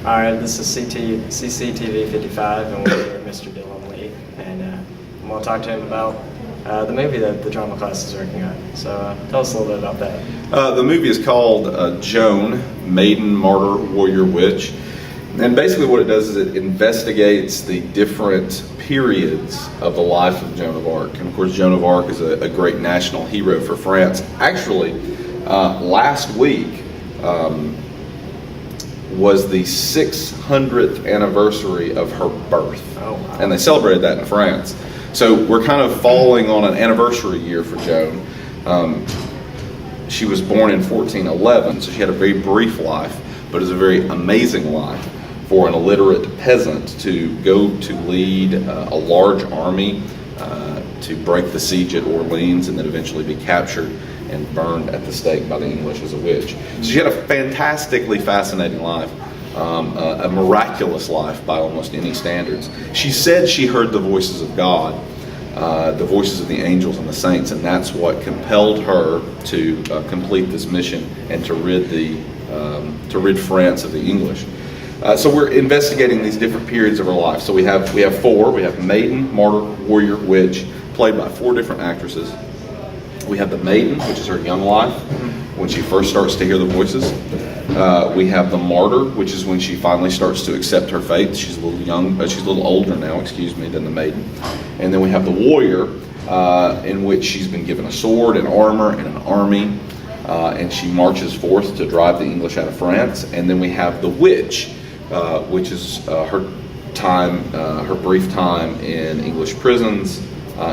All right, this is CCTV 55, and we're here with Mr. Dillon Lee, and we'll talk to him about the movie that the drama class is working on. So tell us a little bit about that. The movie is called Joan, Maiden, Martyr, Warrior, Witch. And basically what it does is it investigates the different periods of the life of Joan of Arc. And of course, Joan of Arc is a great national hero for France. Actually, last week was the 600th anniversary of her birth. Oh, wow. And they celebrated that in France. So we're kind of falling on an anniversary year for Joan. She was born in 1411, so she had a very brief life, but it's a very amazing life for an illiterate peasant to go to lead a large army to break the siege at Orleans and then eventually be captured and burned at the stake by the English as a witch. So she had a fantastically fascinating life, a miraculous life by almost any standards. She said she heard the voices of God, the voices of the angels and the saints, and that's what compelled her to complete this mission and to rid France of the English. So we're investigating these different periods of her life. So we have four. We have Maiden, Martyr, Warrior, Witch, played by four different actresses. We have the Maiden, which is her young life, when she first starts to hear the voices. We have the Martyr, which is when she finally starts to accept her fate. She's a little older now, than the Maiden. And then we have the Warrior, in which she's been given a sword and armor and an army, and she marches forth to drive the English out of France. And then we have the Witch, which is her brief time in English prisons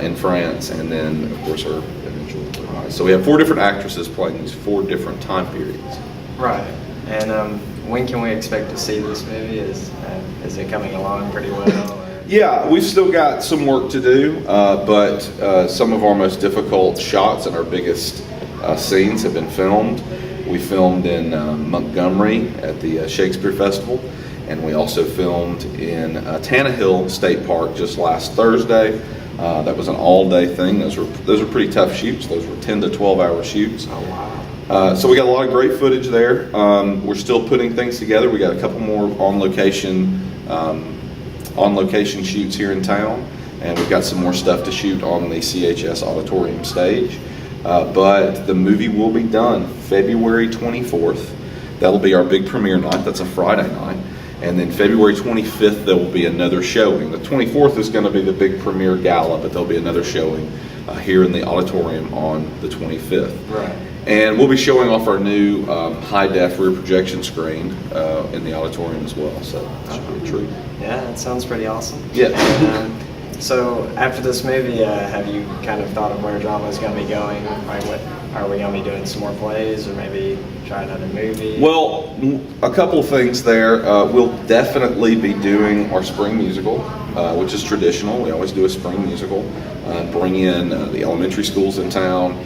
in France, and then of course her eventual demise. So we have four different actresses playing these four different time periods. Right. And when can we expect to see this movie? Is it coming along pretty well? Or? Yeah, we've still got some work to do, but some of our most difficult shots and our biggest scenes have been filmed. We filmed in Montgomery at the Shakespeare Festival, and we also filmed in Tannehill State Park just last Thursday. That was an all-day thing. Those were pretty tough shoots. Those were 10 to 12-hour shoots. Oh, wow. So we got a lot of great footage there. We're still putting things together. We got a couple more on-location shoots here in town, and we've got some more stuff to shoot on the CHS auditorium stage. But the movie will be done February 24th. That'll be our big premiere night. That's a Friday night. And then February 25th, there will be another showing. The 24th is going to be the big premiere gala, but there'll be another showing here in the auditorium on the 25th. Right. And we'll be showing off our new high-def rear projection screen in the auditorium as well, so that should be a treat. Yeah, that sounds pretty awesome. Yeah. And, so after this movie, have you kind of thought of where drama is going to be going? Like, what are we going to be doing? Some more plays, or maybe try another movie? Well, a couple of things there. We'll definitely be doing our spring musical, which is traditional. We always do a spring musical. Bring in the elementary schools in town,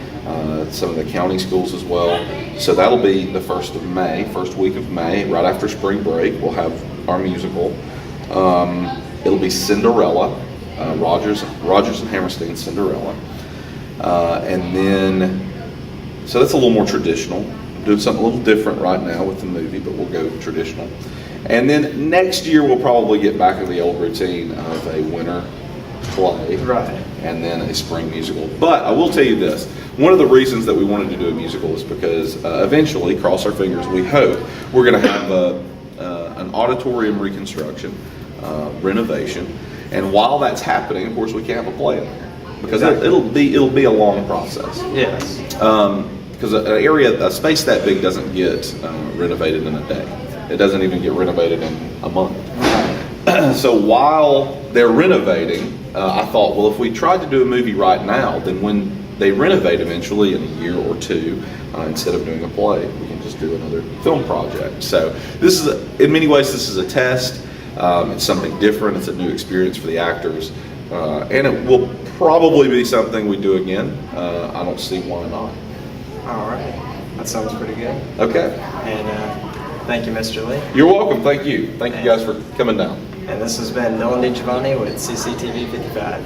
some of the county schools as well. So that'll be the first week of May, right after spring break. We'll have our musical. It'll be Cinderella, Rodgers and Hammerstein's Cinderella. And then, so that's a little more traditional. Doing something a little different right now with the movie, but we'll go traditional. And then next year we'll probably get back in the old routine of a winter play, Right. and then a spring musical. But I will tell you this, one of the reasons that we wanted to do a musical is because eventually, cross our fingers, we hope, we're going to have an auditorium reconstruction, renovation, and while that's happening, of course, we can't have a play in there, because it'll be a long process. Yes. Because a space that big doesn't get renovated in a day. It doesn't even get renovated in a month. So while they're renovating, I thought, well, if we tried to do a movie right now, then when they renovate eventually in a year or two, instead of doing a play, we can just do another film project. So this is, in many ways, this is a test. It's something different. It's a new experience for the actors. And it will probably be something we do again. I don't see why not. All right. That sounds pretty good. Okay. And thank you, Mr. Lee. You're welcome. Thank you. Thank you guys for coming down. And this has been DiGiovanni with CCTV 55.